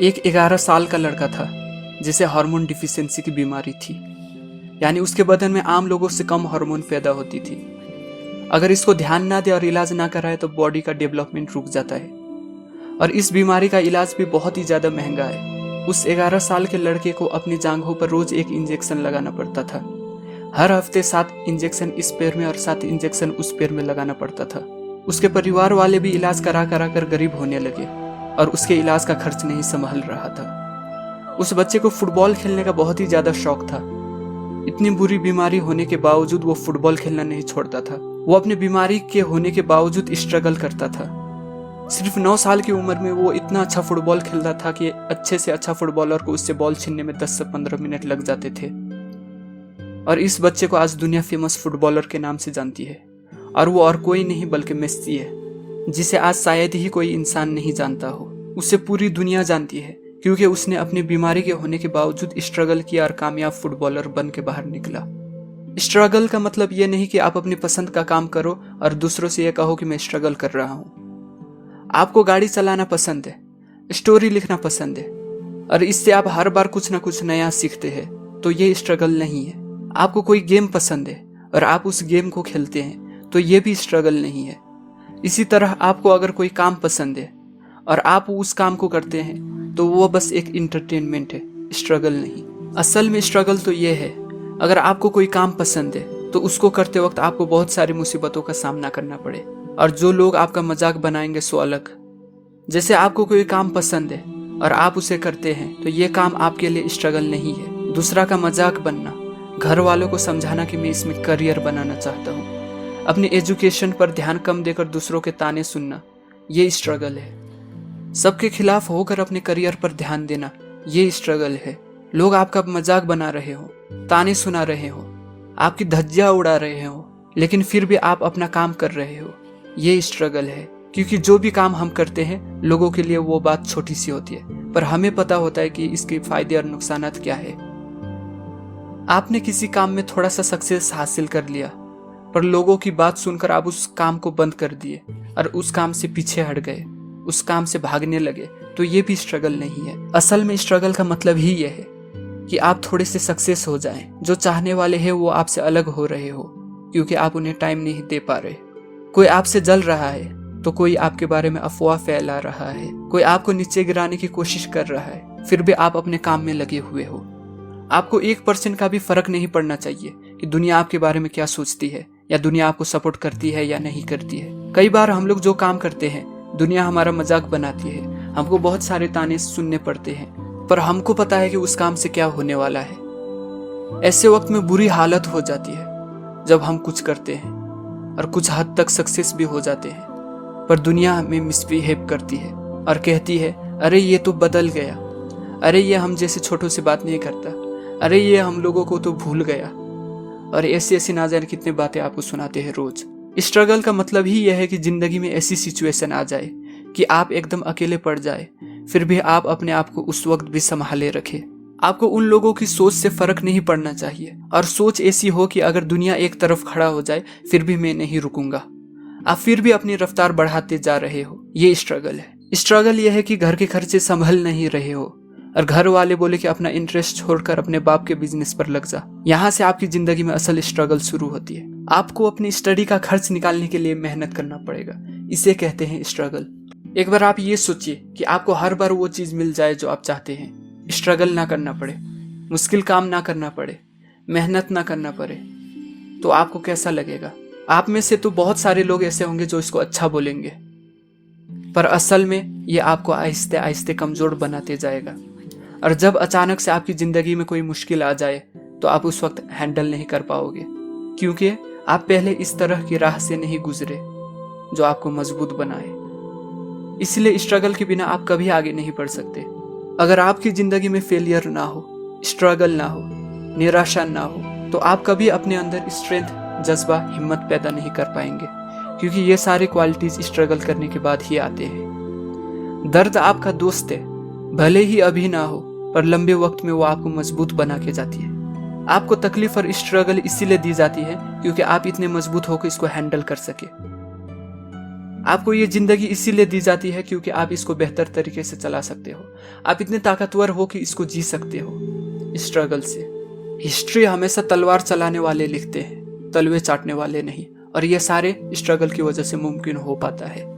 एक 11 साल का लड़का था जिसे हार्मोन डिफिशियंसी की बीमारी थी। यानी उसके बदन में आम लोगों से कम हार्मोन पैदा होती थी। अगर इसको ध्यान ना दे और इलाज ना कराए तो बॉडी का डेवलपमेंट रुक जाता है और इस बीमारी का इलाज भी बहुत ही ज्यादा महंगा है। उस 11 साल के लड़के को अपनी जांघों पर रोज एक इंजेक्शन लगाना पड़ता था। हर हफ्ते 7 इंजेक्शन इस पैर में और 7 इंजेक्शन उस पैर में लगाना पड़ता था। उसके परिवार वाले भी इलाज करा करा कर गरीब होने लगे और उसके इलाज का खर्च नहीं संभाल रहा था। उस बच्चे को फुटबॉल खेलने का बहुत ही ज्यादा शौक था। इतनी बुरी बीमारी होने के बावजूद वो फुटबॉल खेलना नहीं छोड़ता था। वो अपनी बीमारी के होने के बावजूद स्ट्रगल करता था। सिर्फ 9 साल की उम्र में वो इतना अच्छा फुटबॉल खेलता था कि अच्छे से अच्छा फुटबॉलर को उससे बॉल छीनने में 10 से 15 मिनट लग जाते थे। और इस बच्चे को आज दुनिया फेमस फुटबॉलर के नाम से जानती है और वो और कोई नहीं बल्कि मेस्सी है, जिसे आज शायद ही कोई इंसान नहीं जानता हो। उसे पूरी दुनिया जानती है क्योंकि उसने अपनी बीमारी के होने के बावजूद स्ट्रगल किया और कामयाब फुटबॉलर बन के बाहर निकला। स्ट्रगल का मतलब ये नहीं कि आप अपनी पसंद का काम करो और दूसरों से ये कहो कि मैं स्ट्रगल कर रहा हूँ। आपको गाड़ी चलाना पसंद है, स्टोरी लिखना पसंद है और इससे आप हर बार कुछ ना कुछ नया सीखते हैं, तो ये स्ट्रगल नहीं है। आपको कोई गेम पसंद है और आप उस गेम को खेलते हैं, तो ये भी स्ट्रगल नहीं है। इसी तरह आपको अगर कोई काम पसंद है और आप उस काम को करते हैं, तो वो बस एक इंटरटेनमेंट है, स्ट्रगल नहीं। असल में स्ट्रगल तो ये है, अगर आपको कोई काम पसंद है तो उसको करते वक्त आपको बहुत सारी मुसीबतों का सामना करना पड़े और जो लोग आपका मजाक बनाएंगे सो अलग। जैसे आपको कोई काम पसंद है और आप उसे करते हैं, तो ये काम आपके लिए स्ट्रगल नहीं है। दूसरा का मजाक बनना, घर वालों को समझाना कि मैं इसमें करियर बनाना चाहता हूँ, अपनी एजुकेशन पर ध्यान कम देकर दूसरों के ताने सुनना, ये स्ट्रगल है। सबके खिलाफ होकर अपने करियर पर ध्यान देना, ये स्ट्रगल है। लोग आपका मजाक बना रहे हो, ताने सुना रहे हो, आपकी धज्जियां उड़ा रहे हो, लेकिन फिर भी आप अपना काम कर रहे हो, ये स्ट्रगल है। क्योंकि जो भी काम हम करते हैं लोगों के लिए वो बात छोटी सी होती है, पर हमें पता होता है कि इसके फायदे और नुकसान क्या है। आपने किसी काम में थोड़ा सा सक्सेस हासिल कर लिया, पर लोगों की बात सुनकर आप उस काम को बंद कर दिए और उस काम से पीछे हट गए, उस काम से भागने लगे, तो ये भी स्ट्रगल नहीं है। असल में स्ट्रगल का मतलब ही यह है कि आप थोड़े से सक्सेस हो जाएं। जो चाहने वाले हैं वो आपसे अलग हो रहे हो क्योंकि आप उन्हें टाइम नहीं दे पा रहे। कोई आपसे जल रहा है तो कोई आपके बारे में अफवाह फैला रहा है, कोई आपको नीचे गिराने की कोशिश कर रहा है, फिर भी आप अपने काम में लगे हुए हो। आपको 1% का भी फर्क नहीं पड़ना चाहिए कि दुनिया आपके बारे में क्या सोचती है या दुनिया आपको सपोर्ट करती है या नहीं करती है। कई बार हम लोग जो काम करते हैं दुनिया हमारा मजाक बनाती है, हमको बहुत सारे ताने सुनने पड़ते हैं, पर हमको पता है कि उस काम से क्या होने वाला है। ऐसे वक्त में बुरी हालत हो जाती है जब हम कुछ करते हैं और कुछ हद तक सक्सेस भी हो जाते हैं, पर दुनिया हमें मिसबिहेव करती है और कहती है, अरे ये तो बदल गया, अरे ये हम जैसे छोटों से बात नहीं करता, अरे ये हम लोगों को तो भूल गया, और ऐसी ऐसी ना जाने कितनी बातें आपको सुनाते हैं रोज। स्ट्रगल का मतलब ही यह है कि जिंदगी में ऐसी सिचुएशन आ जाए कि आप एकदम अकेले पड़ जाए, फिर भी आप अपने आप को उस वक्त भी संभाले रखें। आपको उन लोगों की सोच से फर्क नहीं पड़ना चाहिए और सोच ऐसी हो कि अगर दुनिया एक तरफ खड़ा हो जाए फिर भी मैं नहीं रुकूंगा। आप फिर भी अपनी रफ्तार बढ़ाते जा रहे हो, ये स्ट्रगल है। स्ट्रगल यह है कि घर के खर्चे संभल नहीं रहे हो और घर वाले बोले कि अपना इंटरेस्ट छोड़कर अपने बाप के बिजनेस पर लग जा। यहाँ से आपकी जिंदगी में असल स्ट्रगल शुरू होती है। आपको अपनी स्टडी का खर्च निकालने के लिए मेहनत करना पड़ेगा, इसे कहते हैं स्ट्रगल। एक बार आप ये सोचिए कि आपको हर बार वो चीज मिल जाए जो आप चाहते हैं, स्ट्रगल ना करना पड़े, मुश्किल काम ना करना पड़े, मेहनत ना करना पड़े, तो आपको कैसा लगेगा? आप में से तो बहुत सारे लोग ऐसे होंगे जो इसको अच्छा बोलेंगे, पर असल में ये आपको आहिस्ते आहिस्ते कमजोर बनाते जाएगा। और जब अचानक से आपकी जिंदगी में कोई मुश्किल आ जाए तो आप उस वक्त हैंडल नहीं कर पाओगे, क्योंकि आप पहले इस तरह की राह से नहीं गुजरे जो आपको मजबूत बनाए। इसलिए स्ट्रगल के बिना आप कभी आगे नहीं बढ़ सकते। अगर आपकी जिंदगी में फेलियर ना हो, स्ट्रगल ना हो, निराशा ना हो, तो आप कभी अपने अंदर स्ट्रेंथ, जज्बा, हिम्मत पैदा नहीं कर पाएंगे, क्योंकि ये सारे क्वालिटीज स्ट्रगल करने के बाद ही आते हैं। दर्द आपका दोस्त है, भले ही अभी ना हो, पर लंबे वक्त में वो आपको मजबूत बना के जाती है। आपको तकलीफ और स्ट्रगल इसीलिए दी जाती है क्योंकि आप इतने मजबूत होकर इसको हैंडल कर सके। आपको ये जिंदगी इसीलिए दी जाती है क्योंकि आप इसको बेहतर तरीके से चला सकते हो। आप इतने ताकतवर हो कि इसको जी सकते हो स्ट्रगल से। हिस्ट्री हमेशा तलवार चलाने वाले लिखते हैं, तलवे चाटने वाले नहीं, और ये सारे स्ट्रगल की वजह से मुमकिन हो पाता है।